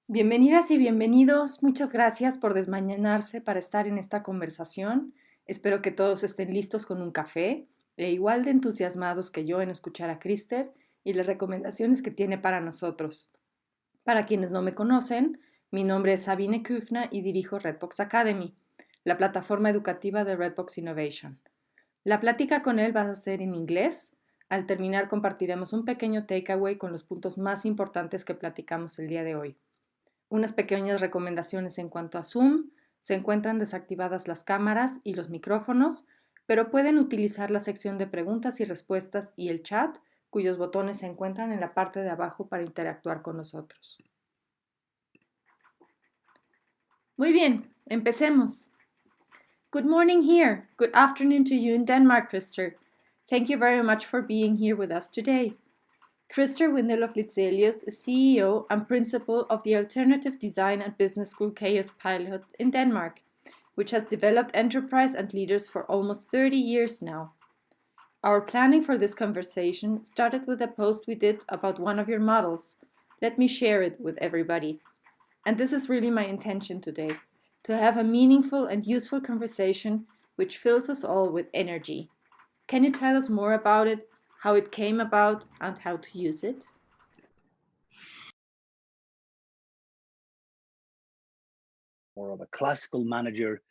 Bienvenidas y bienvenidos. Muchas gracias por desmañanarse para estar en esta conversación. Espero que todos estén listos con un café e igual de entusiasmados que yo en escuchar a Christer y las recomendaciones que tiene para nosotros. Para quienes no me conocen, mi nombre es Sabine Küfner y dirijo Redbox Academy, la plataforma educativa de Redbox Innovation. La plática con él va a ser en inglés. Al terminar compartiremos un pequeño takeaway con los puntos más importantes que platicamos el día de hoy. Unas pequeñas recomendaciones en cuanto a Zoom: se encuentran desactivadas las cámaras y los micrófonos, pero pueden utilizar la sección de preguntas y respuestas y el chat, cuyos botones se encuentran en la parte de abajo para interactuar con nosotros. Muy bien, empecemos. Good morning here. Good afternoon to you in Denmark, Christer. Thank you very much for being here with us today. Christer Windeløv-Lidzélius is CEO and principal of the alternative design and business school KAOSPILOT in Denmark, which has developed enterprise and leaders for almost 30 years now. Our planning for this conversation started with a post we did about one of your models. Let me share it with everybody. And this is really my intention today, to have a meaningful and useful conversation which fills us all with energy. Can you tell us more about it, how it came about, and how to use it? More of a classical manager.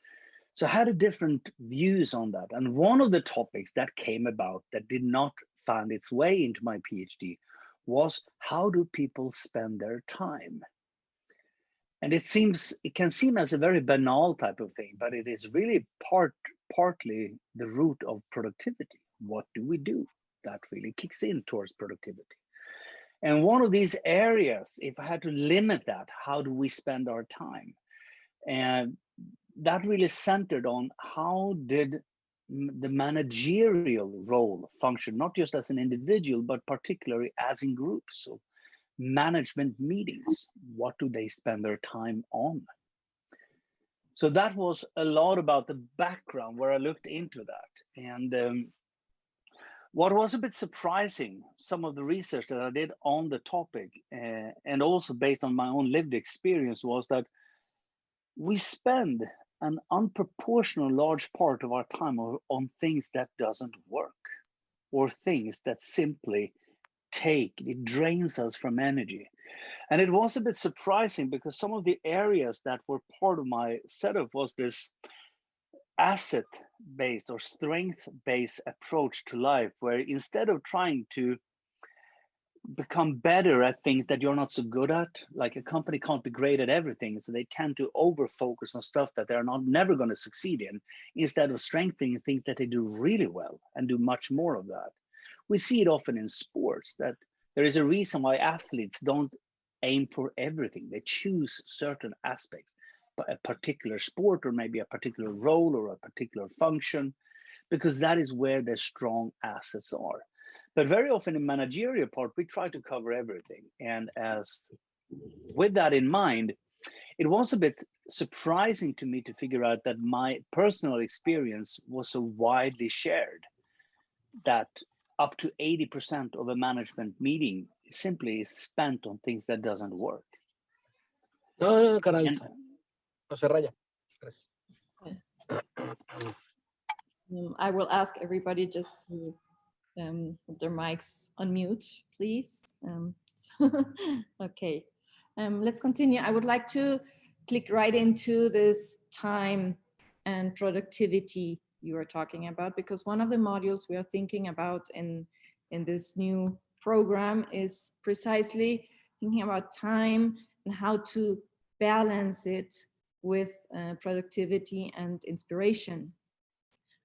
So I had different views on that. And one of the topics that came about that did not find its way into my PhD was, how do people spend their time? And it can seem as a very banal type of thing, but it is really partly the root of productivity. What do we do? That really kicks in towards productivity. And one of these areas, if I had to limit that, how do we spend our time? And that really centered on, how did the managerial role function, not just as an individual, but particularly as in groups. So management meetings, what do they spend their time on? So that was a lot about the background where I looked into that. And what was a bit surprising, some of the research that I did on the topic, and also based on my own lived experience, was that we spend an unproportional large part of our time on things that doesn't work, or things that simply it drains us from energy. And it was a bit surprising, because some of the areas that were part of my setup was this asset-based or strength-based approach to life, where instead of trying to become better at things that you're not so good at, like a company can't be great at everything, so they tend to over focus on stuff that they're never going to succeed in, instead of strengthening things that they do really well and do much more of that. We see it often in sports, that there is a reason why athletes don't aim for everything. They choose certain aspects, but a particular sport, or maybe a particular role, or a particular function, because that is where their strong assets are. But very often in managerial part, we try to cover everything. And with that in mind, it was a bit surprising to me to figure out that my personal experience was so widely shared, that up to 80% of a management meeting simply is spent on things that doesn't work. No, caray. No se raya. I will ask everybody just to put their mics on mute, please. Okay, let's continue. I would like to click right into this time and productivity you are talking about, because one of the modules we are thinking about in this new program is precisely thinking about time and how to balance it with productivity and inspiration.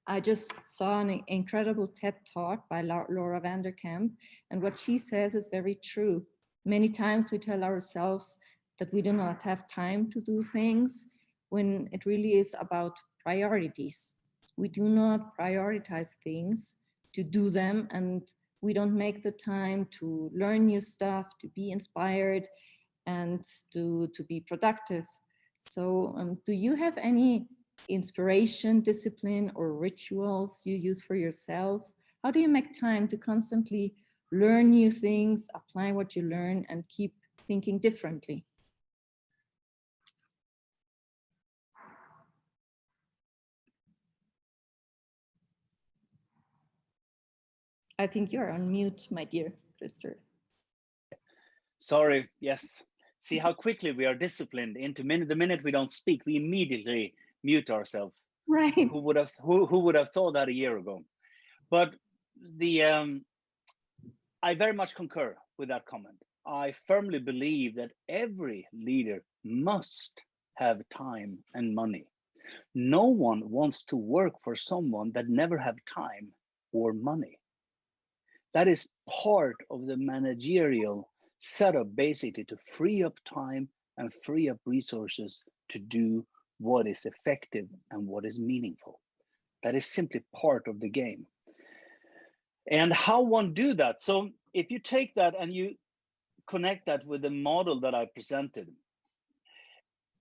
I just saw an incredible TED talk by Laura Vanderkamp, and what she says is very true. Many times we tell ourselves that we do not have time to do things, when it really is about priorities. We do not prioritize things to do them, and we don't make the time to learn new stuff, to be inspired, and to be productive. So do you have any inspiration, discipline, or rituals you use for yourself? How do you make time to constantly learn new things, apply what you learn, and keep thinking differently? I think you're on mute, my dear Christer. Sorry, yes. See how quickly we are disciplined into the minute we don't speak, we immediately mute ourselves. Right. Who would have thought that a year ago? But I very much concur with that comment. I firmly believe that every leader must have time and money. No one wants to work for someone that never have time or money. That is part of the managerial setup, basically, to free up time and free up resources to do what is effective and what is meaningful. That is simply part of the game. And how one do that? So if you take that and you connect that with the model that I presented,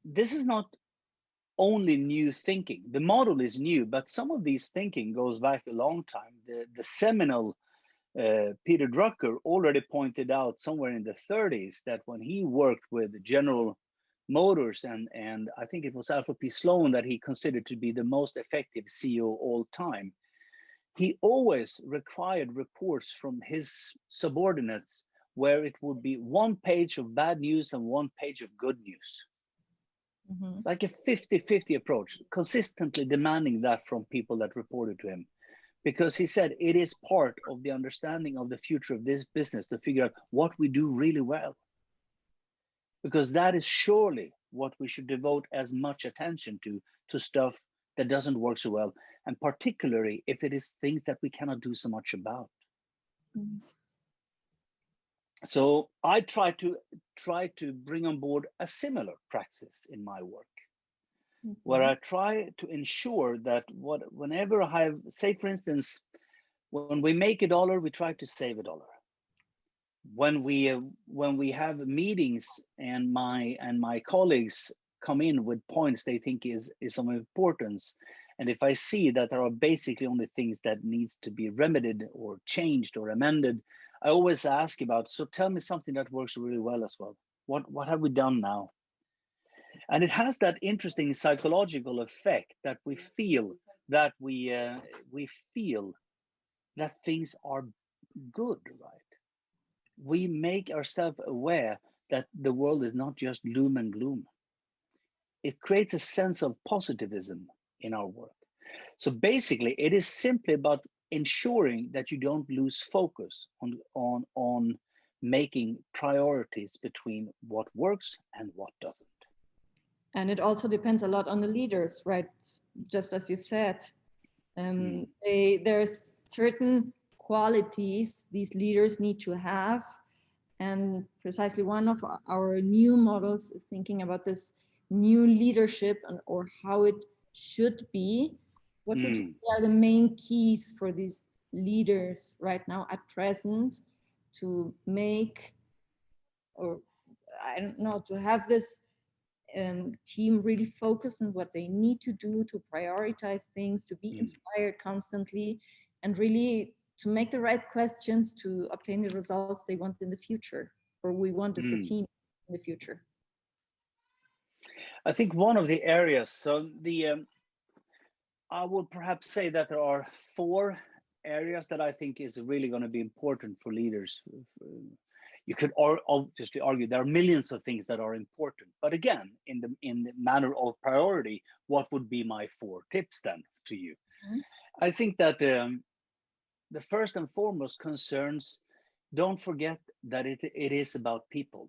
this is not only new thinking. The model is new, but some of these thinking goes back a long time. The seminal Peter Drucker already pointed out somewhere in the 30s that when he worked with General Motors and I think it was Alfred P. Sloan that he considered to be the most effective CEO of all time, he always required reports from his subordinates where it would be 1 page of bad news and 1 page of good news. Mm-hmm. Like a 50-50 approach, consistently demanding that from people that reported to him. Because he said it is part of the understanding of the future of this business to figure out what we do really well. Because that is surely what we should devote as much attention to stuff that doesn't work so well, and particularly if it is things that we cannot do so much about. Mm-hmm. So I try to bring on board a similar practice in my work. Mm-hmm. Where I try to ensure that whenever I have, say for instance, when we make $1, we try to save $1. When we have meetings and my colleagues come in with points they think is of importance, and if I see that there are basically only things that needs to be remedied or changed or amended, I always ask about, so tell me something that works really well as well. What have we done now? And it has that interesting psychological effect that we feel that we feel that things are good, right? We make ourselves aware that the world is not just gloom and gloom. It creates a sense of positivism in our work. So basically, it is simply about ensuring that you don't lose focus on making priorities between what works and what doesn't. And it also depends a lot on the leaders, right? Just as you said, there's certain qualities these leaders need to have. And precisely one of our new models is thinking about this new leadership or how it should be. What would you say are the main keys for these leaders right now at present to make, or I don't know, to have this team really focused on what they need to do, to prioritize things, to be inspired constantly, and really to make the right questions to obtain the results they want in the future, or we want as the team in the future? I think one of the areas, so I would perhaps say that there are 4 areas that I think is really going to be important for leaders. You could obviously argue there are millions of things that are important, but again, in the matter of priority, what would be my 4 tips then to you? I think that the first and foremost concerns, don't forget that it is about people.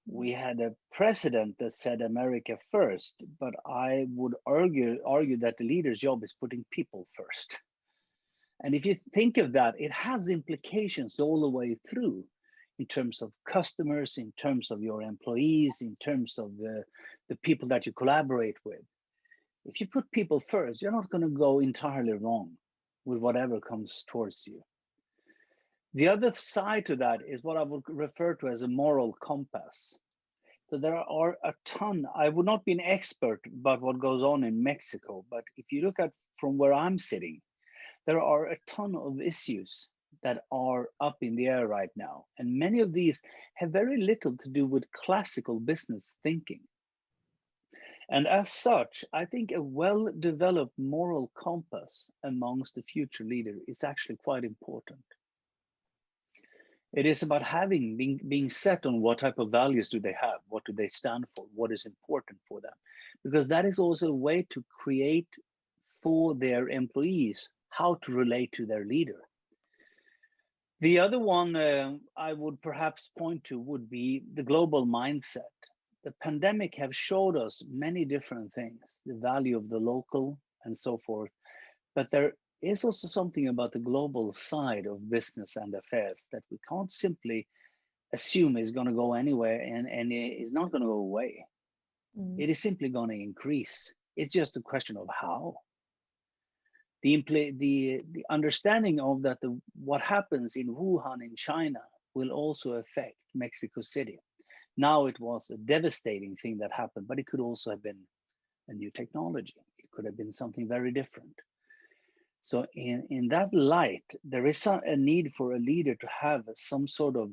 We had a president that said America first, but I would argue that the leader's job is putting people first. And if you think of that, it has implications all the way through in terms of customers, in terms of your employees, in terms of the people that you collaborate with. If you put people first, you're not going to go entirely wrong with whatever comes towards you. The other side to that is what I would refer to as a moral compass. So there are a ton, I would not be an expert about what goes on in Mexico, but if you look at from where I'm sitting, there are a ton of issues that are up in the air right now. And many of these have very little to do with classical business thinking. And as such, I think a well-developed moral compass amongst the future leader is actually quite important. It is about being set on what type of values do they have, what do they stand for, what is important for them, because that is also a way to create for their employees how to relate to their leader. The other one I would perhaps point to would be the global mindset. The pandemic have showed us many different things, the value of the local and so forth, but there is also something about the global side of business and affairs that we can't simply assume is going to go anywhere and it is not going to go away. It is simply going to increase. It's just a question of how. The understanding of that what happens in Wuhan in China will also affect Mexico City. Now it was a devastating thing that happened, but it could also have been a new technology. It could have been something very different. So in that light, there is a need for a leader to have some sort of,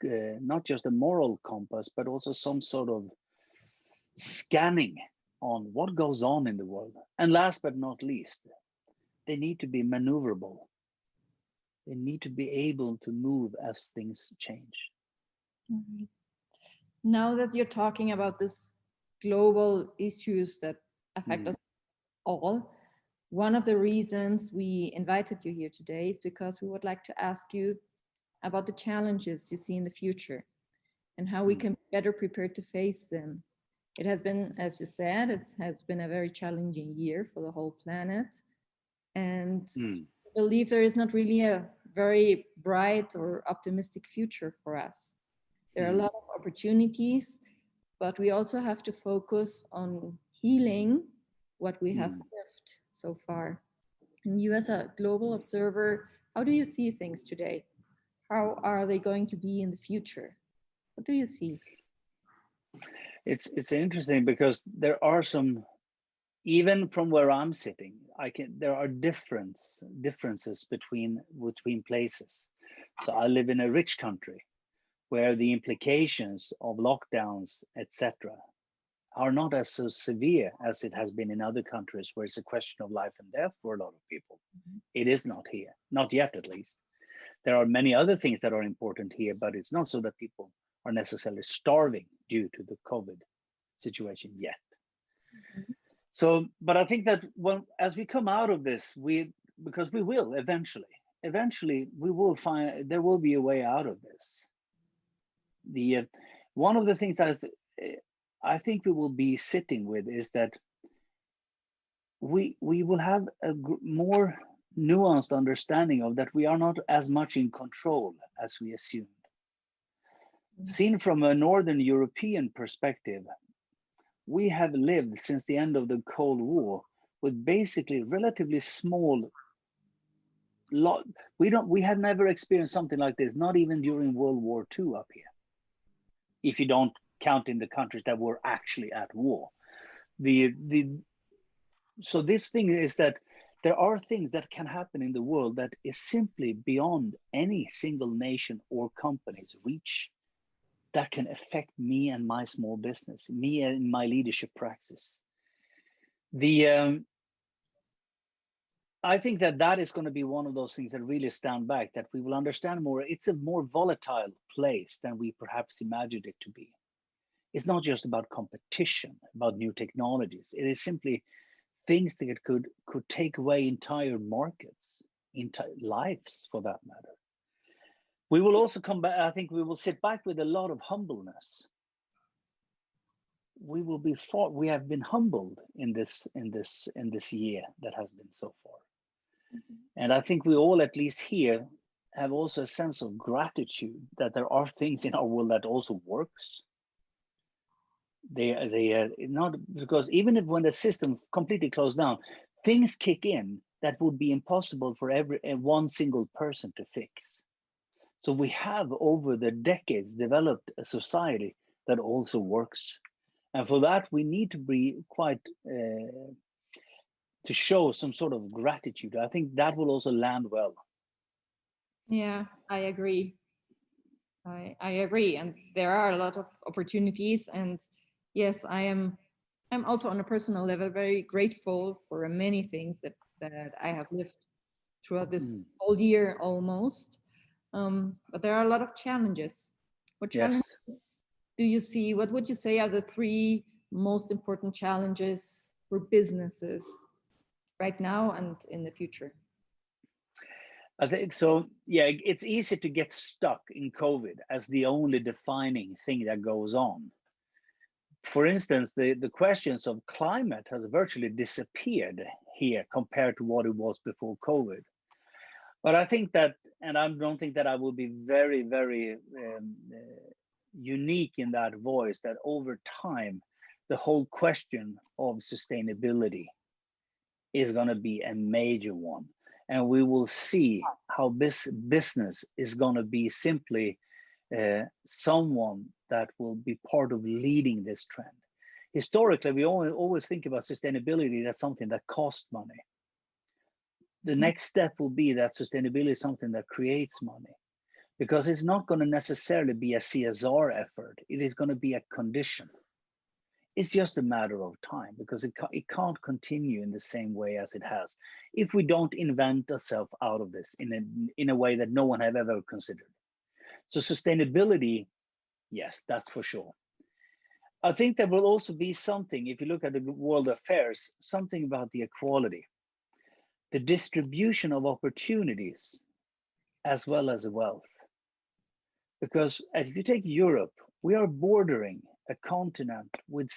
not just a moral compass, but also some sort of scanning on what goes on in the world. And last but not least, they need to be maneuverable. They need to be able to move as things change. Mm-hmm. Now that you're talking about this global issues that affect us all, one of the reasons we invited you here today is because we would like to ask you about the challenges you see in the future and how we can be better prepared to face them. It has been, as you said, it has been a very challenging year for the whole planet. And I believe there is not really a very bright or optimistic future for us. There are a lot of opportunities, but we also have to focus on healing what we have lived so far. And you as a global observer, how do you see things today? How are they going to be in the future? What do you see? It's interesting because there are some, even from where I'm sitting, there are differences between places. So I live in a rich country where the implications of lockdowns, etc., are not as so severe as it has been in other countries where it's a question of life and death for a lot of people. It is not here, not yet at least. There are many other things that are important here, but it's not so that people are necessarily starving due to the COVID situation yet. So, but I think that as we come out of this, because we will eventually we will find there will be a way out of this. One of the things that I think we will be sitting with is that we will have a more nuanced understanding of that we are not as much in control as we assumed. Seen from a Northern European perspective, we have lived since the end of the Cold War with basically relatively small we have never experienced something like this, not even during World War II up here, if you don't count in the countries that were actually at war. So this thing is that there are things that can happen in the world that is simply beyond any single nation or company's reach, that can affect me and my small business, me and my leadership practice. I think that is going to be one of those things that really stand back, that we will understand more. It's a more volatile place than we perhaps imagined it to be. It's not just about competition, about new technologies. It is simply things that could take away entire markets, entire lives for that matter. We will also come back, I think we will sit back with a lot of humbleness. We have been humbled in this year that has been so far. And I think we all, at least here, have also a sense of gratitude that there are things in our world that also works. They are not, because even if when the system completely closed down, things kick in that would be impossible for one single person to fix. So we have over the decades developed a society that also works. And for that, we need to be quite, to show some sort of gratitude. I think that will also land well. Yeah, I agree. I agree. And there are a lot of opportunities. And yes, I am I'm also on a personal level very grateful for many things that I have lived throughout this whole year almost. But there are a lot of challenges. What challenges Yes. do you see? What would you say are the three most important challenges for businesses right now and in the future? I think so. Yeah, it's easy to get stuck in COVID as the only defining thing that goes on. For instance, the questions of climate has virtually disappeared here compared to what it was before COVID. But I think that, and I don't think that I will be very, very unique in that voice, that over time, the whole question of sustainability is going to be a major one. And we will see how this business is going to be simply someone that will be part of leading this trend. Historically, we always think about sustainability, that's something that costs money. The next step will be that sustainability is something that creates money, because it's not going to necessarily be a CSR effort. It is going to be a condition. It's just a matter of time, because it can't continue in the same way as it has if we don't invent ourselves out of this in a way that no one have ever considered. So sustainability, yes, that's for sure. I think there will also be something, if you look at the world affairs, something about the equality, the distribution of opportunities, as well as wealth. Because if you take Europe, we are bordering a continent with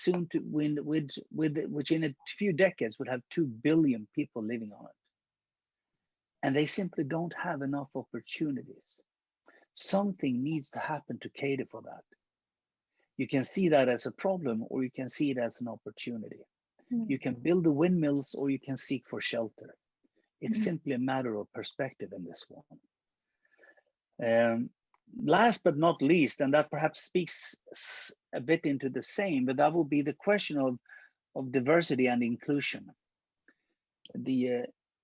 which in a few decades would have 2 billion people living on it. And they simply don't have enough opportunities. Something needs to happen to cater for that. You can see that as a problem, or you can see it as an opportunity. You can build the windmills, or you can seek for shelter. It's simply a matter of perspective in this one. Last but not least, and that perhaps speaks a bit into the same, but that will be the question of diversity and inclusion.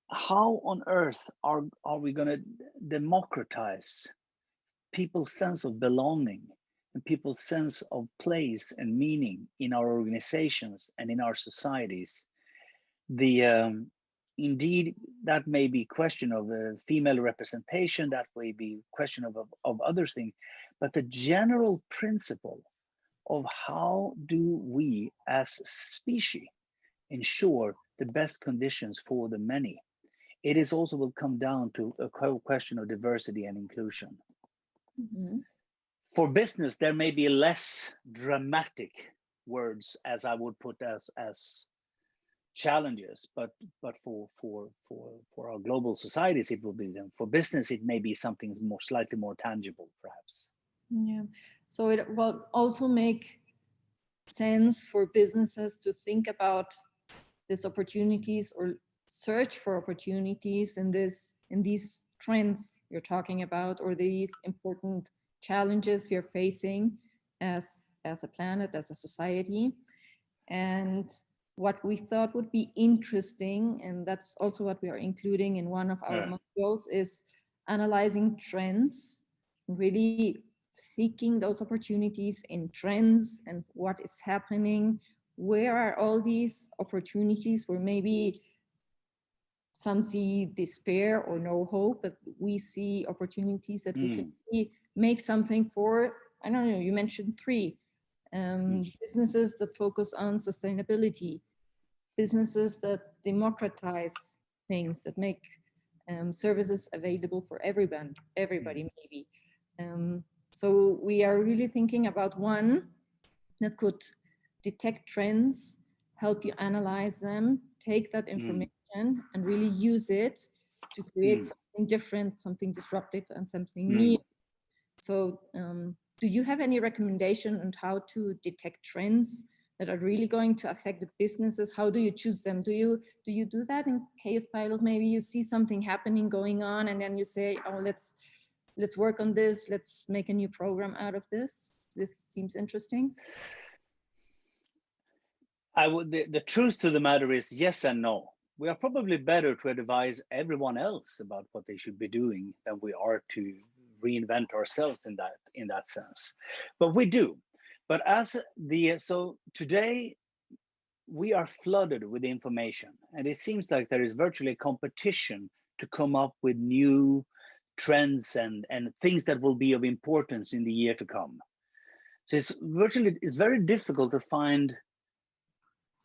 How on earth are we going to democratize people's sense of belonging and people's sense of place and meaning in our organizations and in our societies? Indeed, that may be a question of female representation, that may be a question of other things, but the general principle of how do we as a species ensure the best conditions for the many, it is also will come down to a question of diversity and inclusion. For business, there may be less dramatic words, as I would put as challenges, but for our global societies, it will be them. For business, it may be something slightly more tangible, perhaps. Yeah. So it will also make sense for businesses to think about these opportunities or search for opportunities in these trends you're talking about, or these important challenges we are facing as a planet, as a society. And what we thought would be interesting, and that's also what we are including in one of our modules, is analyzing trends, really seeking those opportunities in trends and what is happening. Where are all these opportunities where maybe some see despair or no hope, but we see opportunities that we can make something for? I don't know, you mentioned three. Businesses that focus on sustainability, businesses that democratize things, that make services available for everybody maybe. So we are really thinking about one that could detect trends, help you analyze them, take that information and really use it to create something different, something disruptive, and something new. So do you have any recommendation on how to detect trends that are really going to affect the businesses? How do you choose them? Do you do that in KAOSPILOT? Maybe you see something happening going on and then you say, oh, let's work on this. Let's make a new program out of this. This seems interesting. The truth to the matter is yes and no. We are probably better to advise everyone else about what they should be doing than we are to reinvent ourselves in that sense. But we do. But so today, we are flooded with information, and it seems like there is virtually a competition to come up with new trends and things that will be of importance in the year to come. So it's very difficult to find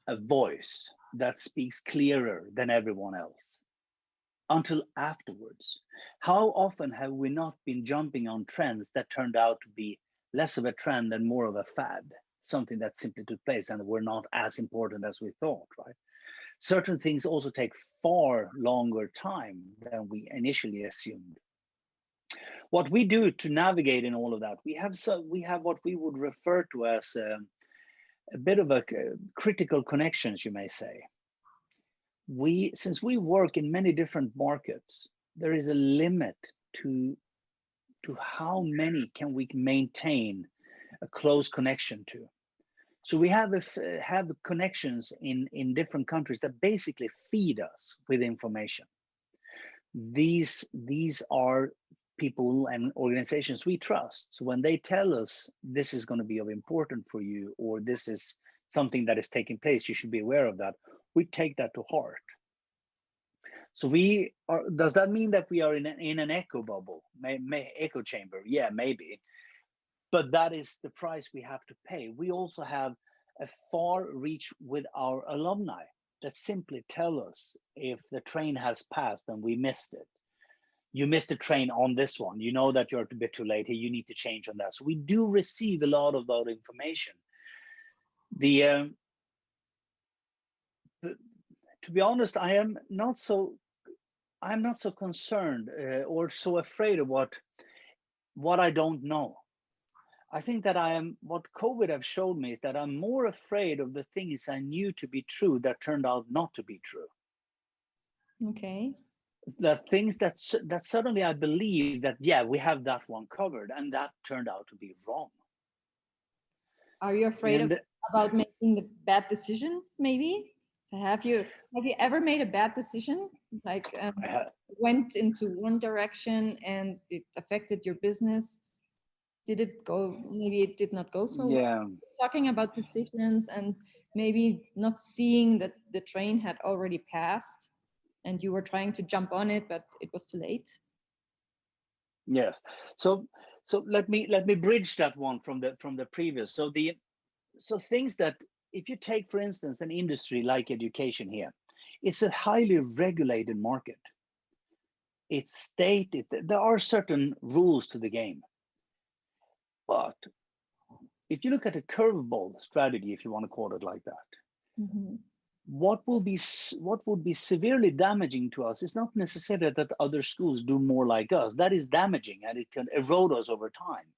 a voice that speaks clearer than everyone else until afterwards. How often have we not been jumping on trends that turned out to be less of a trend and more of a fad, something that simply took place and were not as important as we thought, right? Certain things also take far longer time than we initially assumed. What we do to navigate in all of that, we have what we would refer to as a bit of a critical connections, you may say. Since we work in many different markets, there is a limit to how many can we maintain a close connection to. So we have connections in different countries that basically feed us with information. These are people and organizations we trust. So when they tell us this is going to be of importance for you, or this is something that is taking place, you should be aware of that, we take that to heart. So does that mean that we are in an echo bubble, echo chamber? Yeah, maybe. But that is the price we have to pay. We also have a far reach with our alumni that simply tell us if the train has passed and we missed it. You missed a train on this one. You know that you're a bit too late here. You need to change on that. So we do receive a lot of that information. To be honest, I'm not so concerned or so afraid of what I don't know. I think that what COVID have showed me is that I'm more afraid of the things I knew to be true that turned out not to be true. Okay. That things that suddenly I believe that, yeah, we have that one covered, and that turned out to be wrong. Are you afraid about making the bad decision, maybe? So have you ever made a bad decision, like went into one direction and it affected your business? Did it go, maybe it did not go so yeah. well? Talking about decisions and maybe not seeing that the train had already passed and you were trying to jump on it, but it was too late. Yes. So let me bridge that one from the previous. So things that, if you take, for instance, an industry like education here, it's a highly regulated market. It's stated, there are certain rules to the game. But if you look at a curveball strategy, if you want to call it like that, mm-hmm. what would be severely damaging to us is not necessarily that other schools do more like us. That is damaging and it can erode us over time.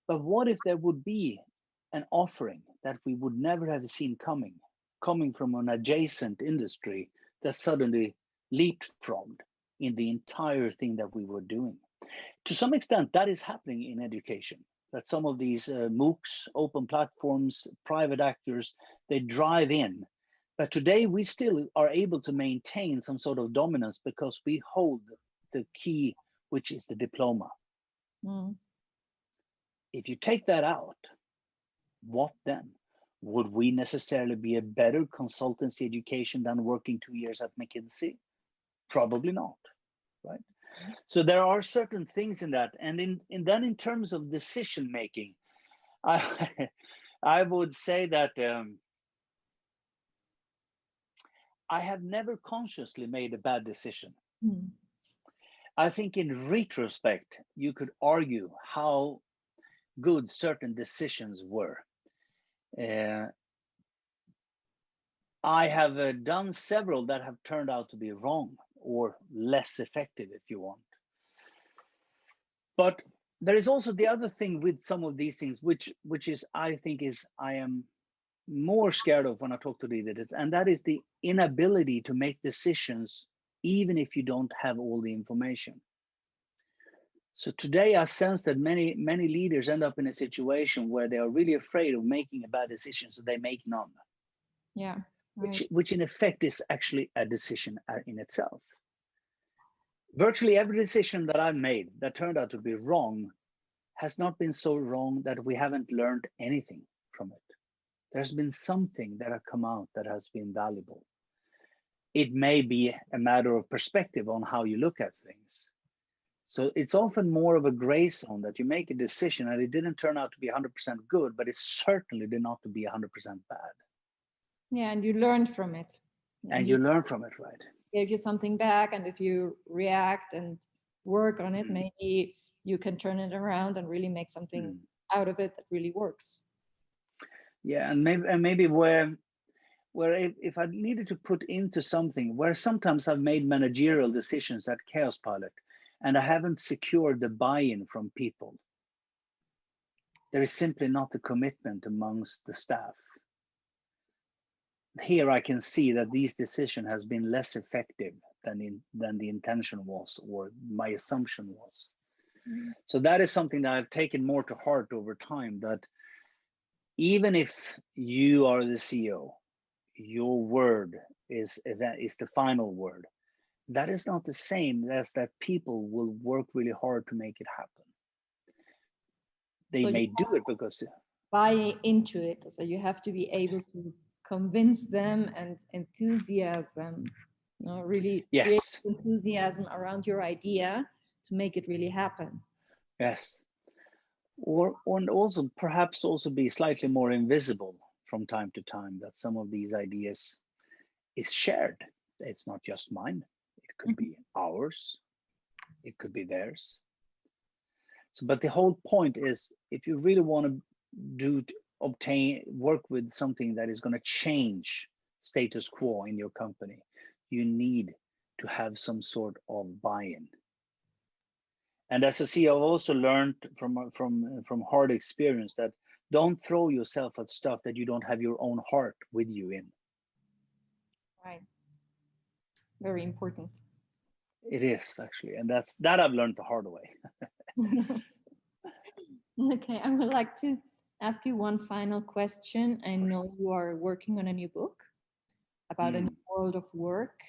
But what if there would be an offering that we would never have seen coming from an adjacent industry that suddenly leapfrogged in the entire thing that we were doing? To some extent, that is happening in education, that some of these MOOCs, open platforms, private actors, they drive in. But today we still are able to maintain some sort of dominance because we hold the key, which is the diploma. Mm. If you take that out, what then? Would we necessarily be a better consultancy education than working 2 years at McKinsey? Probably not, right? So there are certain things in that. And then in terms of decision making, I would say that I have never consciously made a bad decision. Mm. I think in retrospect, you could argue how good certain decisions were. I have done several that have turned out to be wrong or less effective, if you want. But there is also the other thing with some of these things, which is, I think, I am more scared of when I talk to leaders, and that is the inability to make decisions, even if you don't have all the information. So today I sense that many leaders end up in a situation where they are really afraid of making a bad decision, so they make none. Yeah. Right. Which in effect is actually a decision in itself. Virtually every decision that I've made that turned out to be wrong has not been so wrong that we haven't learned anything from it. There's been something that has come out that has been valuable. It may be a matter of perspective on how you look at things. So it's often more of a gray zone that you make a decision and it didn't turn out to be 100% good, but it certainly did not to be 100% bad. Yeah, and you learned from it. And you learn from it, right? Gave you something back, and if you react and work on it, maybe you can turn it around and really make something out of it that really works. Yeah, and maybe where if I needed to put into something, where sometimes I've made managerial decisions at KAOSPILOT and I haven't secured the buy-in from people. There is simply not the commitment amongst the staff. Here I can see that these decision has been less effective than the intention was, or my assumption was. So that is something that I've taken more to heart over time, that even if you are the CEO, your word is the final word. That is not the same as that people will work really hard to make it happen. They may do it because buy into it. So you have to be able to convince them and enthusiasm, really create enthusiasm around your idea to make it really happen. Yes. And also perhaps also be slightly more invisible from time to time, that some of these ideas is shared. It's not just mine. It could be ours. It could be theirs. So, but the whole point is, if you really want to work with something that is going to change status quo in your company, you need to have some sort of buy-in. And as a CEO, I've also learned from hard experience that don't throw yourself at stuff that you don't have your own heart with you in. Right. Very important. It is actually, and that I've learned the hard way. Okay, I would like to ask you one final question. I know you are working on a new book about a new world of work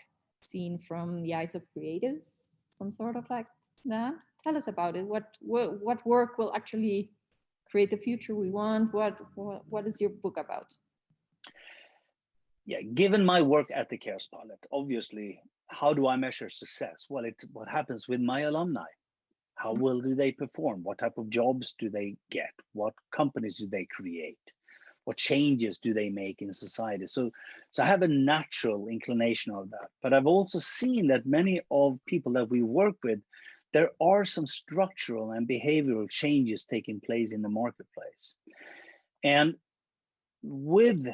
seen from the eyes of creatives, some sort of like that. Tell us about it. What work will actually create the future we want? What is your book about? Yeah, given my work at the KAOSPILOT, obviously, how do I measure success? Well, it's what happens with my alumni. How well do they perform? What type of jobs do they get? What companies do they create? What changes do they make in society? So I have a natural inclination of that. But I've also seen that many of people that we work with, there are some structural and behavioral changes taking place in the marketplace. And with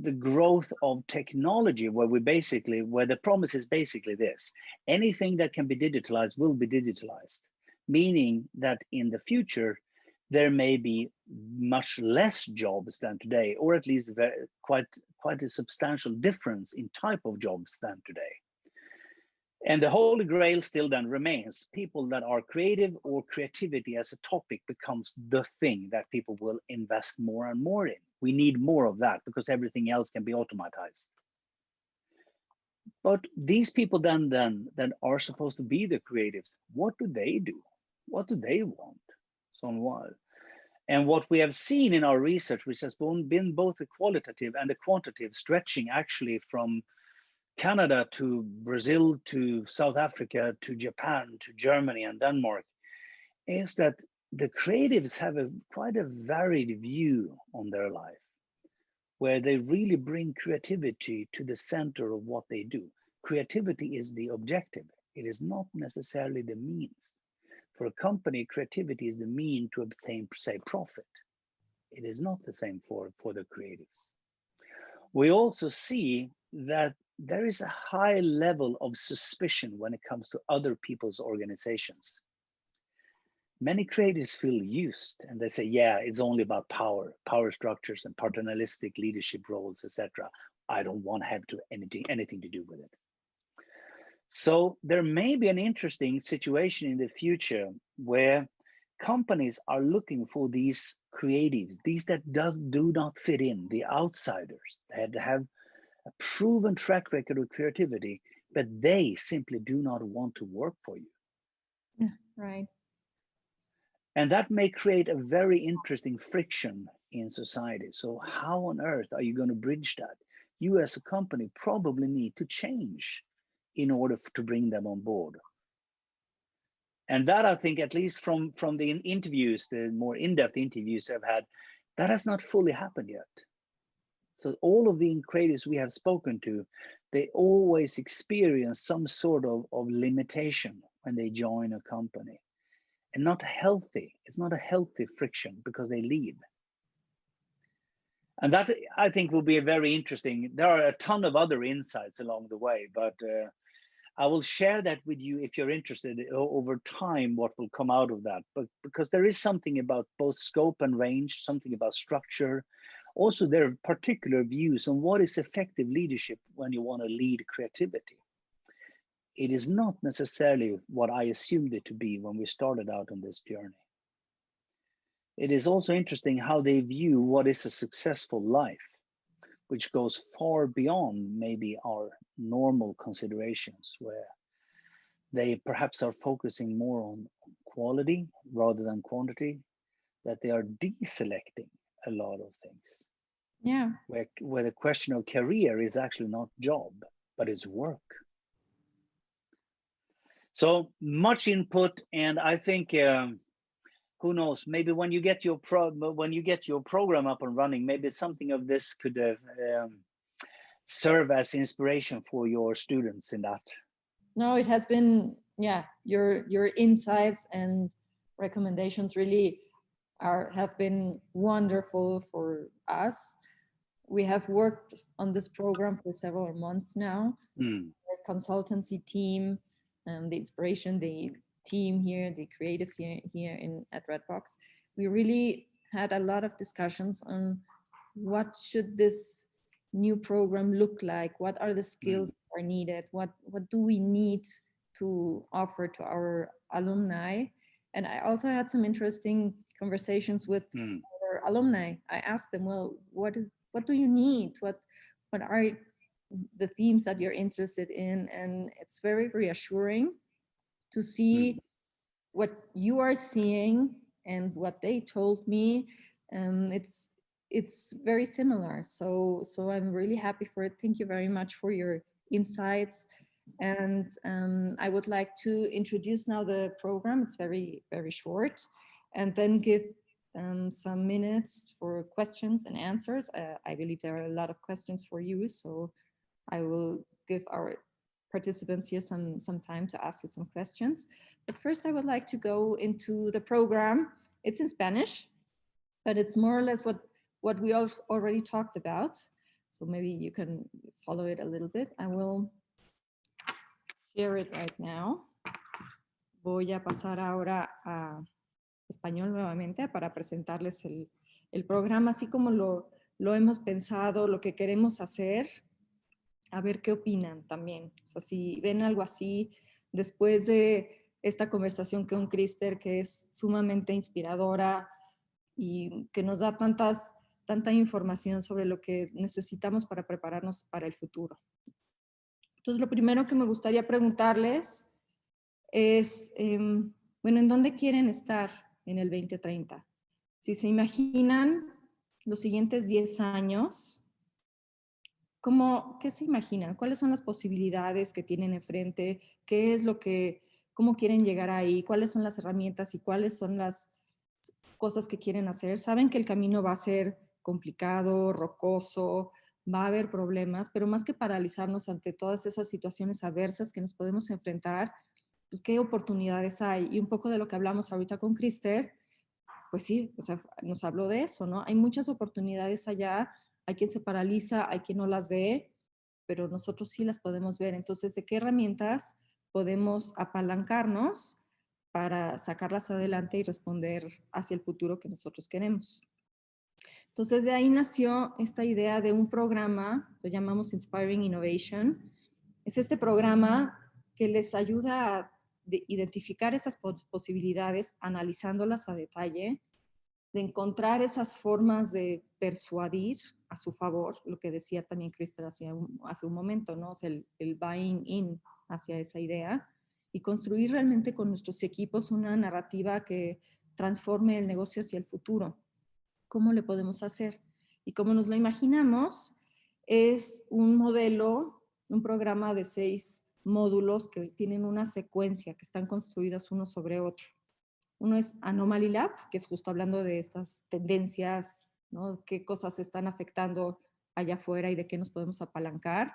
the growth of technology, where the promise is basically this: anything that can be digitalized will be digitalized, meaning that in the future, there may be much less jobs than today, or at least quite a substantial difference in type of jobs than today. And the holy grail still then remains. People that are creative, or creativity as a topic becomes the thing that people will invest more and more in. We need more of that because everything else can be automatized. But these people then are supposed to be the creatives. What do they do? What do they want? So on what? And what we have seen in our research, which has been both a qualitative and a quantitative, stretching actually from Canada to Brazil to South Africa to Japan to Germany and Denmark, is that the creatives have quite a varied view on their life, where they really bring creativity to the center of what they do. Creativity is the objective. It is not necessarily the means. For a company, creativity is the mean to obtain, say, profit. It is not the same for the creatives. We also see that there is a high level of suspicion when it comes to other people's organizations. Many creatives feel used, and they say, yeah, it's only about power structures and paternalistic leadership roles, etc. I don't want to have anything to do with it. So there may be an interesting situation in the future where companies are looking for these creatives, these that do not fit in, the outsiders, that have a proven track record of creativity, but they simply do not want to work for you. Yeah, right. And that may create a very interesting friction in society. So how on earth are you going to bridge that? You as a company probably need to change in order to bring them on board. And that, I think, at least from the interviews, the more in-depth interviews I've had, that has not fully happened yet. So all of the creatives we have spoken to, they always experience some sort of limitation when they join a company. And not healthy. It's not a healthy friction because they leave. And that, I think, will be a very interesting. There are a ton of other insights along the way, but I will share that with you if you're interested over time, what will come out of that. But because there is something about both scope and range, something about structure. Also, there are particular views on what is effective leadership when you want to lead creativity. It is not necessarily what I assumed it to be when we started out on this journey. It is also interesting how they view what is a successful life, which goes far beyond maybe our normal considerations, where they perhaps are focusing more on quality rather than quantity, that they are deselecting a lot of things. Yeah. Where the question of career is actually not job, but it's work. So much input, and I think who knows? Maybe when you get your program up and running, maybe something of this could serve as inspiration for your students in that. No, it has been, yeah. Your insights and recommendations really have been wonderful for us. We have worked on this program for several months now. The consultancy team, the inspiration, the team here, the creatives here at Redbox, we really had a lot of discussions on what should this new program look like, what are the skills that are needed, what do we need to offer to our alumni. And I also had some interesting conversations with our alumni. I asked them, well, what do you need? What are the themes that you're interested in? And it's very reassuring to see what you are seeing and what they told me. It's very similar. So I'm really happy for it. Thank you very much for your insights. And I would like to introduce now the program. It's very, very short, and then give some minutes for questions and answers. I believe there are a lot of questions for you, so I will give our participants here some time to ask you some questions. But first I would like to go into the program. It's in Spanish, but it's more or less what we already talked about. So maybe you can follow it a little bit. I will share it right now. Voy a pasar ahora a español nuevamente para presentarles el programa, así como lo hemos pensado, lo que queremos hacer. A ver qué opinan también. O sea, si ven algo así, después de esta conversación con Christer, que es sumamente inspiradora y que nos da tanta información sobre lo que necesitamos para prepararnos para el futuro. Entonces, lo primero que me gustaría preguntarles es, bueno, ¿en dónde quieren estar en el 2030? Si se imaginan los siguientes 10 años, ¿qué se imaginan? ¿Cuáles son las posibilidades que tienen enfrente? ¿Qué es cómo quieren llegar ahí? ¿Cuáles son las herramientas y cuáles son las cosas que quieren hacer? Saben que el camino va a ser complicado, rocoso, va a haber problemas, pero más que paralizarnos ante todas esas situaciones adversas que nos podemos enfrentar, pues qué oportunidades hay. Y un poco de lo que hablamos ahorita con Christer, pues sí, o sea, nos habló de eso, ¿no? Hay muchas oportunidades allá, hay quien se paraliza, hay quien no las ve, pero nosotros sí las podemos ver. Entonces, ¿de qué herramientas podemos apalancarnos para sacarlas adelante y responder hacia el futuro que nosotros queremos? Entonces, de ahí nació esta idea de un programa, lo llamamos Inspiring Innovation. Es este programa que les ayuda a identificar esas posibilidades, analizándolas a detalle, de encontrar esas formas de persuadir a su favor, lo que decía también Christer hace un momento, ¿no? O sea, el buying in hacia esa idea y construir realmente con nuestros equipos una narrativa que transforme el negocio hacia el futuro. ¿Cómo le podemos hacer? Y como nos lo imaginamos, es un modelo, un programa de 6 módulos que tienen una secuencia, que están construidos uno sobre otro. Uno es Anomaly Lab, que es justo hablando de estas tendencias, ¿no? Qué cosas están afectando allá afuera y de qué nos podemos apalancar.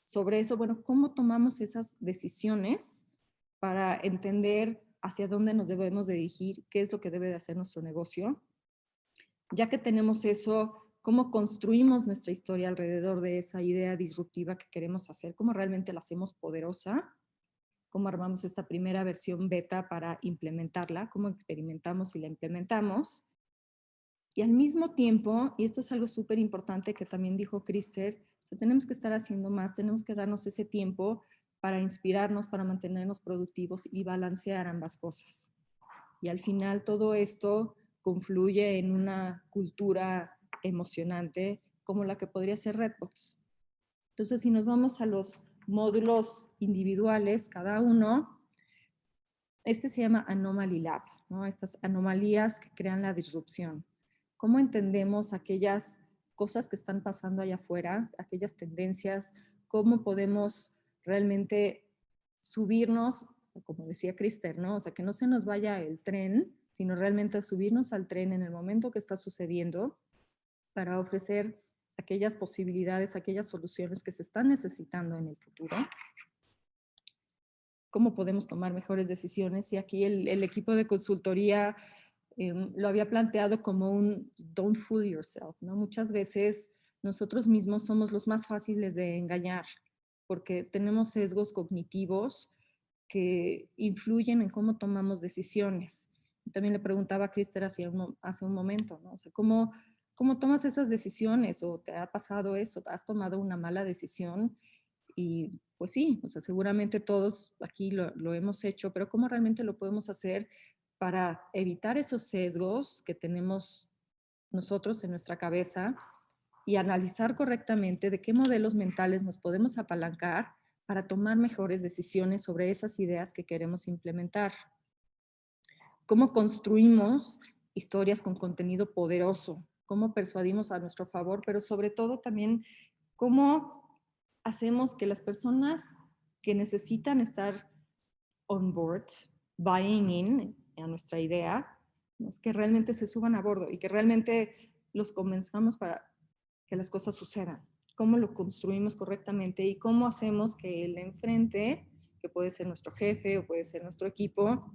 Sobre eso, bueno, ¿cómo tomamos esas decisiones para entender hacia dónde nos debemos dirigir, qué es lo que debe de hacer nuestro negocio? Ya que tenemos eso, ¿cómo construimos nuestra historia alrededor de esa idea disruptiva que queremos hacer? ¿Cómo realmente la hacemos poderosa? ¿Cómo armamos esta primera versión beta para implementarla? ¿Cómo experimentamos y la implementamos? Y al mismo tiempo, y esto es algo súper importante que también dijo Christer, o sea, tenemos que estar haciendo más, tenemos que darnos ese tiempo para inspirarnos, para mantenernos productivos y balancear ambas cosas. Y al final todo esto confluye en una cultura emocionante como la que podría ser Redbox. Entonces, si nos vamos a los módulos individuales, cada uno, este se llama Anomaly Lab, ¿no? Estas anomalías que crean la disrupción. ¿Cómo entendemos aquellas cosas que están pasando allá afuera, aquellas tendencias? ¿Cómo podemos realmente subirnos, como decía Christer, ¿no? O sea, que no se nos vaya el tren, sino realmente subirnos al tren en el momento que está sucediendo para ofrecer aquellas posibilidades, aquellas soluciones que se están necesitando en el futuro. ¿Cómo podemos tomar mejores decisiones? Y aquí el equipo de consultoría lo había planteado como un don't fool yourself, ¿no? Muchas veces nosotros mismos somos los más fáciles de engañar porque tenemos sesgos cognitivos que influyen en cómo tomamos decisiones. También le preguntaba a Christer hace un momento, ¿no? O sea, ¿cómo tomas esas decisiones? ¿O te ha pasado eso? ¿Has tomado una mala decisión? Y pues sí, o sea, seguramente todos aquí lo hemos hecho, pero ¿cómo realmente lo podemos hacer para evitar esos sesgos que tenemos nosotros en nuestra cabeza y analizar correctamente de qué modelos mentales nos podemos apalancar para tomar mejores decisiones sobre esas ideas que queremos implementar? ¿Cómo construimos historias con contenido poderoso? ¿Cómo persuadimos a nuestro favor? Pero sobre todo también, ¿cómo hacemos que las personas que necesitan estar on board, buying in a nuestra idea, ¿no? Que realmente se suban a bordo y que realmente los convenzamos para que las cosas sucedan? ¿Cómo lo construimos correctamente y cómo hacemos que el enfrente, que puede ser nuestro jefe o puede ser nuestro equipo,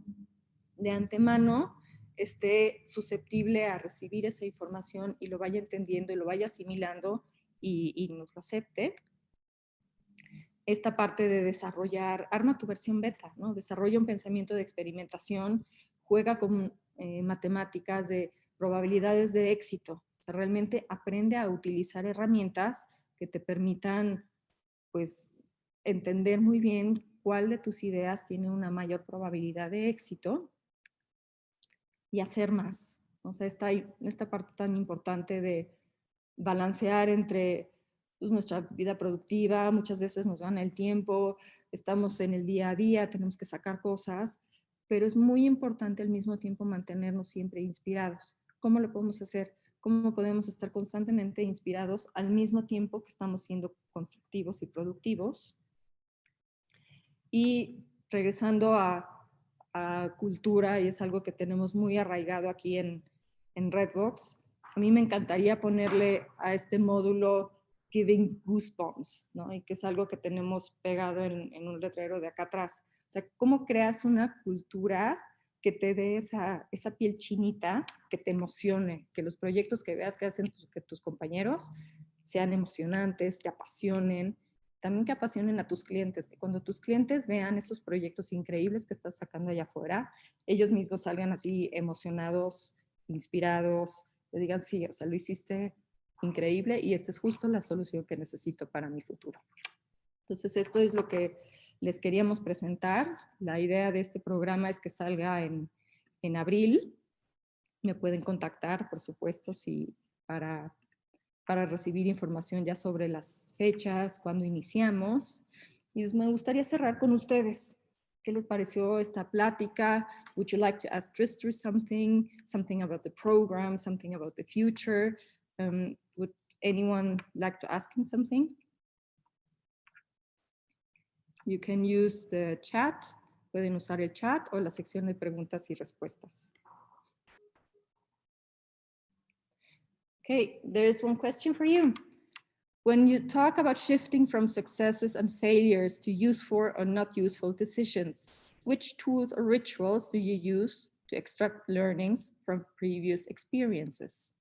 de antemano esté susceptible a recibir esa información y lo vaya entendiendo y lo vaya asimilando y nos lo acepte? Esta parte de desarrollar, arma tu versión beta, ¿no? Desarrolla un pensamiento de experimentación, juega con matemáticas de probabilidades de éxito. O sea, realmente aprende a utilizar herramientas que te permitan, pues, entender muy bien cuál de tus ideas tiene una mayor probabilidad de éxito y hacer más. O sea, esta parte tan importante de balancear entre pues, nuestra vida productiva, muchas veces nos gana el tiempo, estamos en el día a día, tenemos que sacar cosas, pero es muy importante al mismo tiempo mantenernos siempre inspirados. ¿Cómo lo podemos hacer? ¿Cómo podemos estar constantemente inspirados al mismo tiempo que estamos siendo constructivos y productivos? Y regresando a cultura, y es algo que tenemos muy arraigado aquí en Redbox, a mí me encantaría ponerle a este módulo Giving Goosebumps, ¿no? Y que es algo que tenemos pegado en un letrero de acá atrás. O sea, ¿cómo creas una cultura que te dé esa piel chinita, que te emocione, que los proyectos que veas que hacen que tus compañeros sean emocionantes, te apasionen? También que apasionen a tus clientes, que cuando tus clientes vean esos proyectos increíbles que estás sacando allá afuera, ellos mismos salgan así emocionados, inspirados, le digan, sí, o sea, lo hiciste increíble y esta es justo la solución que necesito para mi futuro. Entonces, esto es lo que les queríamos presentar. La idea de este programa es que salga en abril. Me pueden contactar, por supuesto, si para recibir información ya sobre las fechas, cuándo iniciamos. Y me gustaría cerrar con ustedes. ¿Qué les pareció esta plática? Would you like to ask Christer something about the program, something about the future? Would anyone like to ask him something? You can use the chat. Pueden usar el chat o la sección de preguntas y respuestas. Okay, there's one question for you. When you talk about shifting from successes and failures to useful or not useful decisions, which tools or rituals do you use to extract learnings from previous experiences?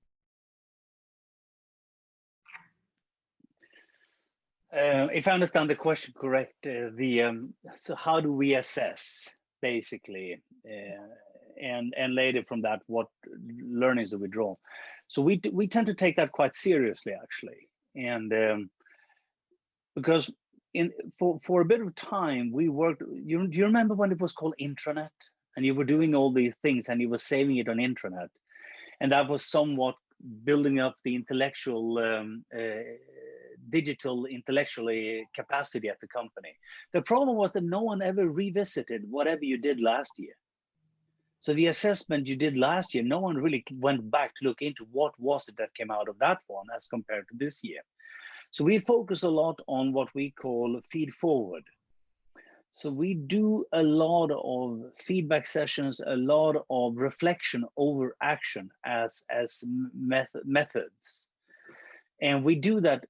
If I understand the question correct, so how do we assess, basically, and later from that, what learnings do we draw? So we tend to take that quite seriously, actually, and because for a bit of time we worked. Do you remember when it was called intranet, and you were doing all these things and you were saving it on intranet, and that was somewhat building up the intellectual digital intellectually capacity at the company. The problem was that no one ever revisited whatever you did last year. So the assessment you did last year, no one really went back to look into what was it that came out of that one as compared to this year. So we focus a lot on what we call feed forward. So we do a lot of feedback sessions, a lot of reflection over action as methods. And we do that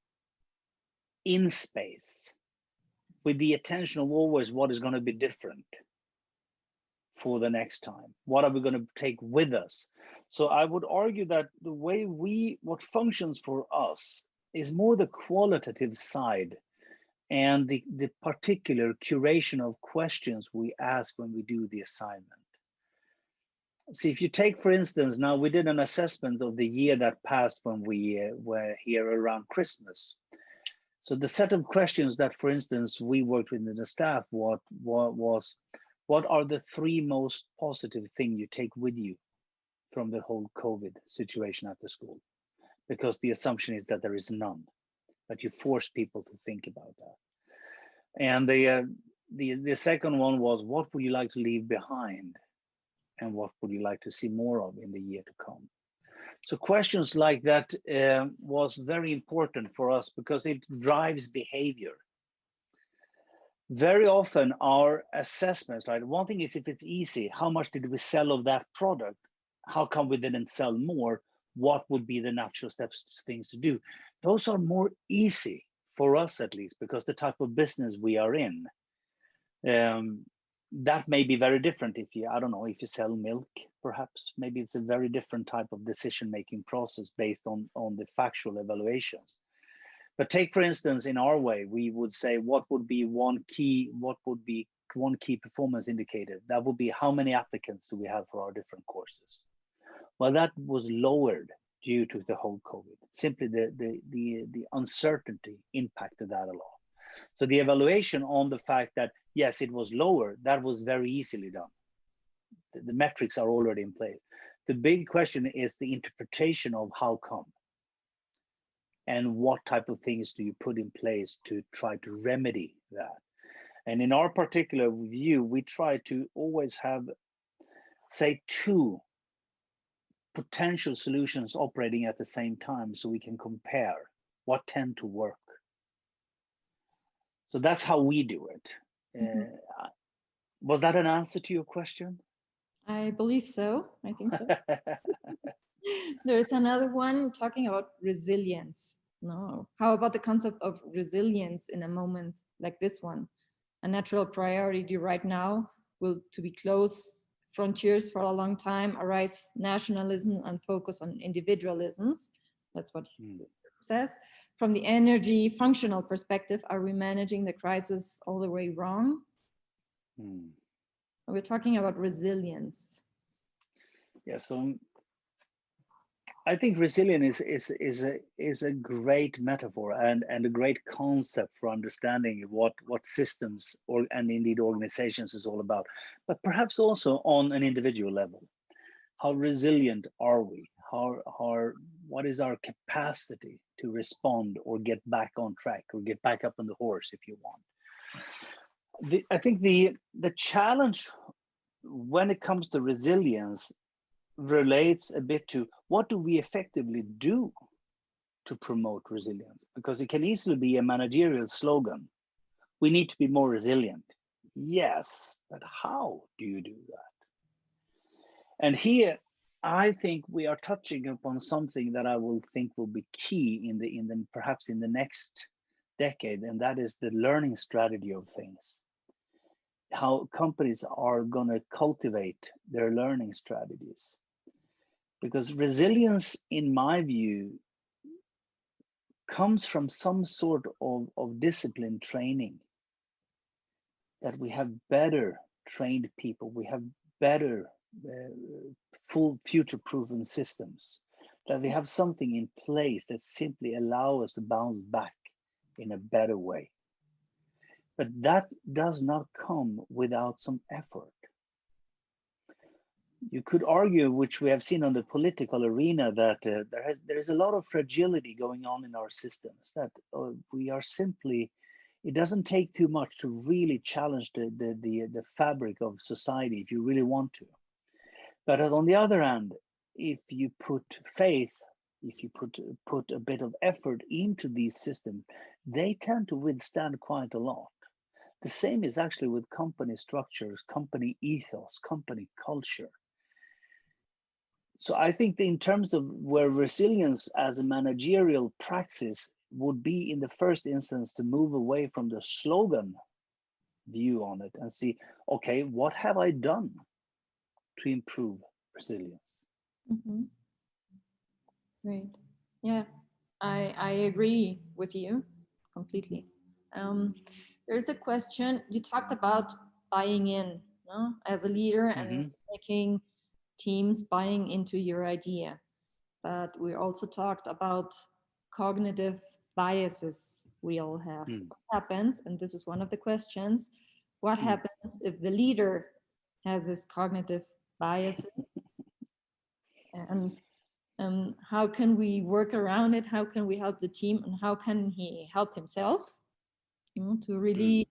in space with the attention of always what is going to be different for the next time. What are we going to take with us? So I would argue that the way what functions for us is more the qualitative side and the particular curation of questions we ask when we do the assignment. See, if you take, for instance, now we did an assessment of the year that passed when we were here around Christmas. So the set of questions that, for instance, we worked with in the staff was, what are the 3 most positive things you take with you from the whole COVID situation at the school? Because the assumption is that there is none, but you force people to think about that. And the second one was, what would you like to leave behind? And what would you like to see more of in the year to come? So questions like that was very important for us because it drives behavior. Very often our assessments, right? One thing is if it's easy, how much did we sell of that product? How come we didn't sell more? What would be the natural steps, things to do? Those are more easy for us, at least, because the type of business we are in. That may be very different if you, I don't know, if you sell milk, perhaps. Maybe it's a very different type of decision-making process based on the factual evaluations. But take, for instance, in our way, we would say what would be one key performance indicator? That would be how many applicants do we have for our different courses? Well, that was lowered due to the whole COVID. Simply the uncertainty impacted that a lot. So the evaluation on the fact that, yes, it was lower, that was very easily done. The metrics are already in place. The big question is the interpretation of how come. And what type of things do you put in place to try to remedy that? And in our particular view, we try to always have, say, 2 potential solutions operating at the same time so we can compare what tend to work. So that's how we do it. Was that an answer to your question? I believe so. I think so. There's another one talking about resilience. No. How about the concept of resilience in a moment like this one? A natural priority right now will to be close frontiers for a long time, arise nationalism and focus on individualisms. That's what he says. From the energy functional perspective, are we managing the crisis all the way wrong? We're talking about resilience. Yeah, so I think resilience is a great metaphor and a great concept for understanding what systems and indeed organizations is all about, but perhaps also on an individual level. How resilient are we? What is our capacity to respond or get back on track or get back up on the horse if you want? I think the challenge when it comes to resilience relates a bit to what do we effectively do to promote resilience, because it can easily be a managerial slogan. We need to be more resilient. Yes, but how do you do that? And here, I think we are touching upon something that I will think will be key in the perhaps in the next decade, and that is the learning strategy of things. How companies are going to cultivate their learning strategies. Because resilience, in my view, comes from some sort of discipline training. That we have better trained people, we have better full future-proven systems, that we have something in place that simply allow us to bounce back in a better way. But that does not come without some effort. You could argue, which we have seen on the political arena, that there is a lot of fragility going on in our systems, that we are simply, it doesn't take too much to really challenge the fabric of society if you really want to. But on the other hand, if you put faith, if you put a bit of effort into these systems, they tend to withstand quite a lot. The same is actually with company structures, company ethos, company culture. So I think that in terms of where resilience as a managerial praxis would be in the first instance to move away from the slogan view on it and see, okay, what have I done to improve resilience? Mm-hmm. Great. Yeah, I agree with you completely. There's a question, you talked about buying in, no? As a leader and making teams buying into your idea. But we also talked about cognitive biases we all have. What happens, and this is one of the questions, what happens if the leader has this cognitive biases? And how can we work around it? How can we help the team? And how can he help himself to really,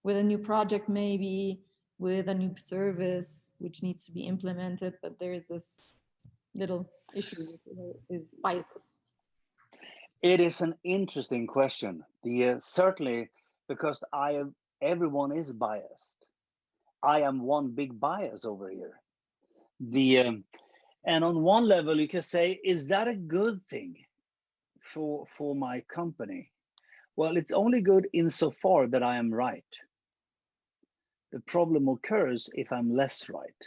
with a new project, maybe with a new service, which needs to be implemented, but there's this little issue with his biases? It is an interesting question. Certainly, because everyone is biased. I am one big bias over here. And on one level, you can say, is that a good thing for my company? Well, it's only good insofar that I am right. The problem occurs if I'm less right.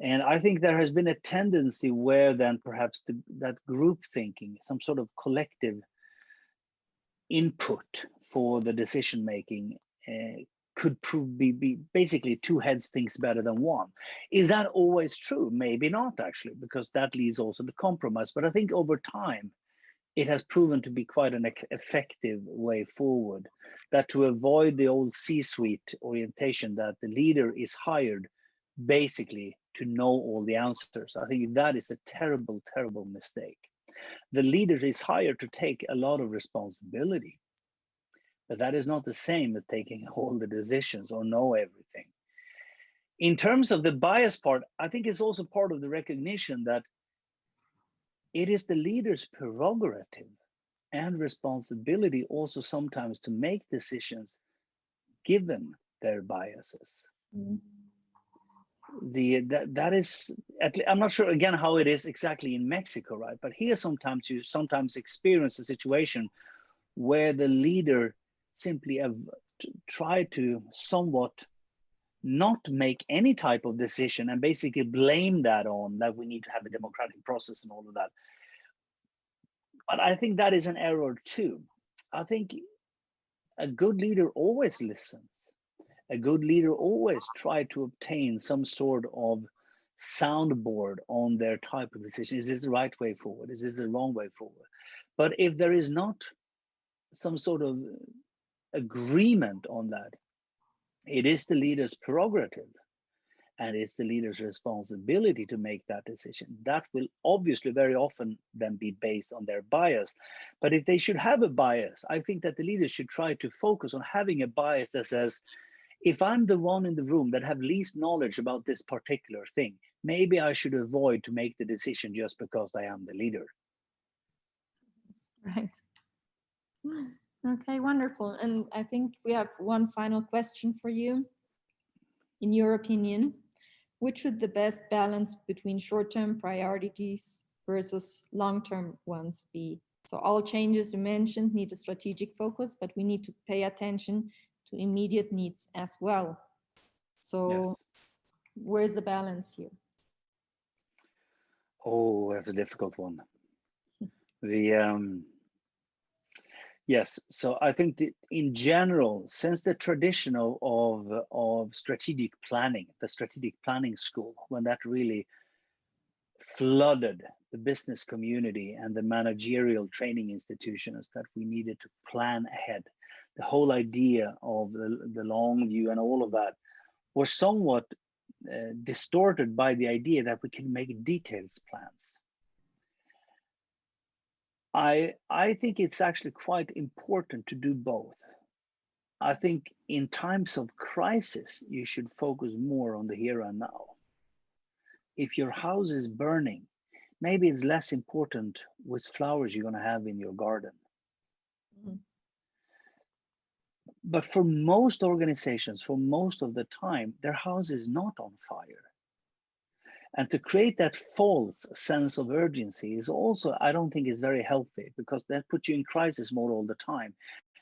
And I think there has been a tendency where then perhaps that group thinking, some sort of collective input for the decision making could be basically two heads thinks better than one. Is that always true? Maybe not, actually, because that leads also to compromise. But I think over time, it has proven to be quite an effective way forward, that to avoid the old C-suite orientation that the leader is hired basically to know all the answers. I think that is a terrible, terrible mistake. The leader is hired to take a lot of responsibility, but that is not the same as taking all the decisions or know everything. In terms of the bias part, I think it's also part of the recognition that it is the leader's prerogative and responsibility also sometimes to make decisions given their biases. That is, I'm not sure again how it is exactly in Mexico, right? But here you sometimes experience a situation where the leader simply have tried to somewhat not make any type of decision and basically blame that on that we need to have a democratic process and all of that. But I think that is an error too. I think a good leader always listens. A good leader always tries to obtain some sort of soundboard on their type of decision. Is this the right way forward? Is this the wrong way forward? But if there is not some sort of agreement on that, it is the leader's prerogative and it's the leader's responsibility to make that decision. That will obviously very often then be based on their bias. But if they should have a bias, I think that the leaders should try to focus on having a bias that says, If I'm the one in the room that have least knowledge about this particular thing, maybe I should avoid to make the decision just because I am the leader. Right. Okay, wonderful. And I think we have one final question for you. In your opinion, which would the best balance between short-term priorities versus long-term ones be? So all changes you mentioned need a strategic focus, but we need to pay attention to immediate needs as well. So Yes. where's the balance here? Oh, that's a difficult one. Yes, so I think that in general, since the tradition of strategic planning, the strategic planning school, when that really flooded the business community and the managerial training institutions, that we needed to plan ahead. The whole idea of the long view and all of that was somewhat distorted by the idea that we can make detailed plans. I think it's actually quite important to do both. I think in times of crisis, you should focus more on the here and now. If your house is burning, maybe it's less important which flowers you're going to have in your garden. Mm-hmm. But for most organizations, for most of the time, their house is not on fire. And to create that false sense of urgency is also, I don't think is very healthy, because that puts you in crisis mode all the time.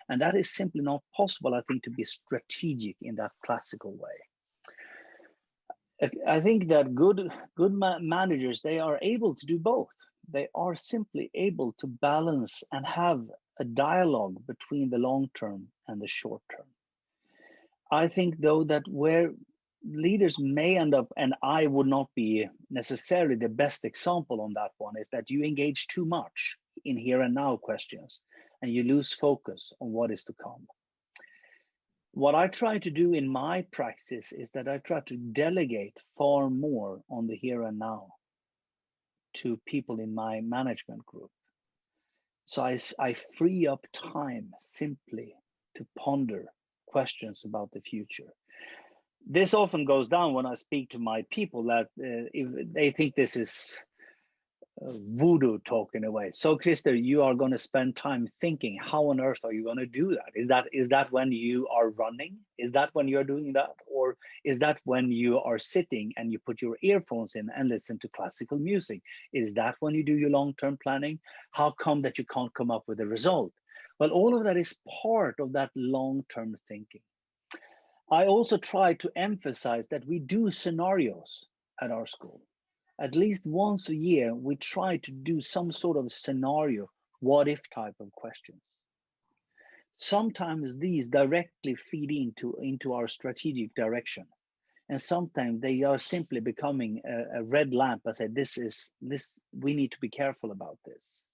And that is simply not possible, I think, to be strategic in that classical way. I think that good managers, they are able to do both. They are simply able to balance and have a dialogue between the long term and the short term. I think, though, that where leaders may end up, and I would not be necessarily the best example on that one, is that you engage too much in here and now questions and you lose focus on what is to come. What I try to do in my practice is that I try to delegate far more on the here and now to people in my management group. So I free up time simply to ponder questions about the future. This often goes down when I speak to my people, that if they think this is voodoo talk in a way. So Christer, you are going to spend time thinking, how on earth are you going to do that? Is that when you are running? Is that when you're doing that? Or is that when you are sitting and you put your earphones in and listen to classical music? Is that when you do your long-term planning? How come that you can't come up with a result? Well, all of that is part of that long-term thinking. I also try to emphasize that we do scenarios at our school. At least once a year, we try to do some sort of scenario, what if type of questions. Sometimes these directly feed into our strategic direction. And sometimes they are simply becoming a red lamp. I say, we need to be careful about this.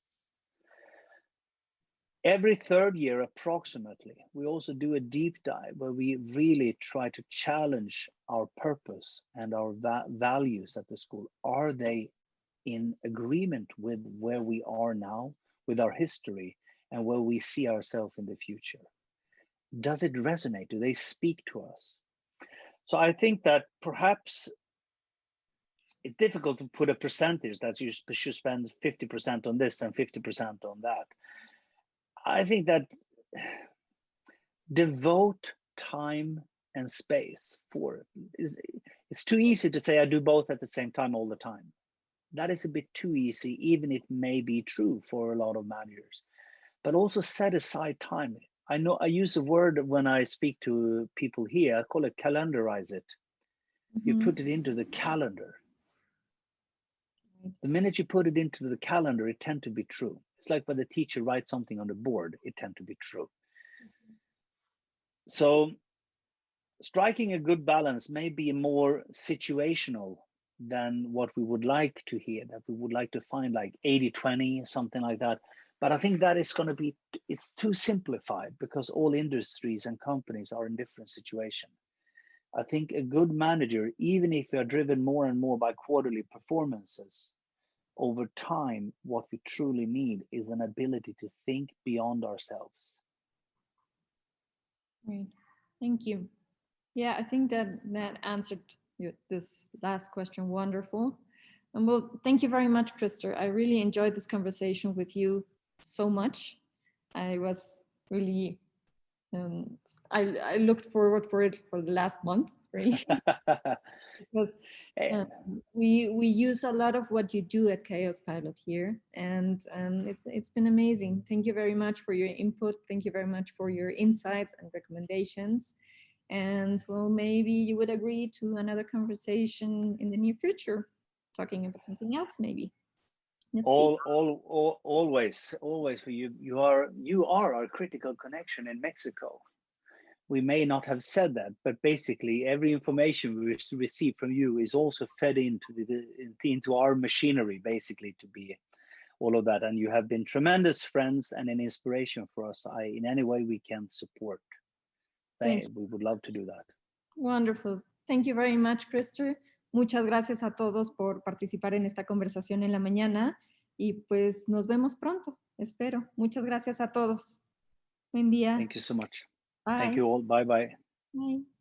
Every third year, approximately, we also do a deep dive where we really try to challenge our purpose and our values at the school. Are they in agreement with where we are now, with our history, and where we see ourselves in the future? Does it resonate? Do they speak to us? So I think that perhaps it's difficult to put a percentage that you should spend 50% on this and 50% on that. I think that devote time and space for it. It's too easy to say I do both at the same time all the time. That is a bit too easy, even it may be true for a lot of managers. But also set aside time. I know I use a word when I speak to people here, I call it calendarize it. Mm-hmm. You put it into the calendar. The minute you put it into the calendar, it tends to be true. It's like when the teacher writes something on the board, it tends to be true. So striking a good balance may be more situational than what we would like to hear, that we would like to find like 80-20, something like that. But I think that is going to be, it's too simplified because all industries and companies are in different situations. I think a good manager, even if we are driven more and more by quarterly performances, over time, what we truly need is an ability to think beyond ourselves. Great, thank you. Yeah, I think that answered this last question. Wonderful. And well, thank you very much, Christer. I really enjoyed this conversation with you so much. I was really, I looked forward for it for the last month, really. Because we use a lot of what you do at KAOSPILOT here, and it's been amazing. Thank you very much for your input. Thank you very much for your insights and recommendations. And well, maybe you would agree to another conversation in the near future, talking about something else, maybe. Always for you. You are our critical connection in Mexico. We may not have said that, but basically every information we receive from you is also fed into our machinery, basically, to be all of that. And you have been tremendous friends and an inspiration for us. In any way we can support. We would love to do that. Wonderful. Thank you very much, Christer. Muchas gracias a todos por participar en esta conversación en la mañana y pues nos vemos pronto, espero. Muchas gracias a todos. Buen día. Thank you so much. Bye. Thank you all. Bye-bye. Bye.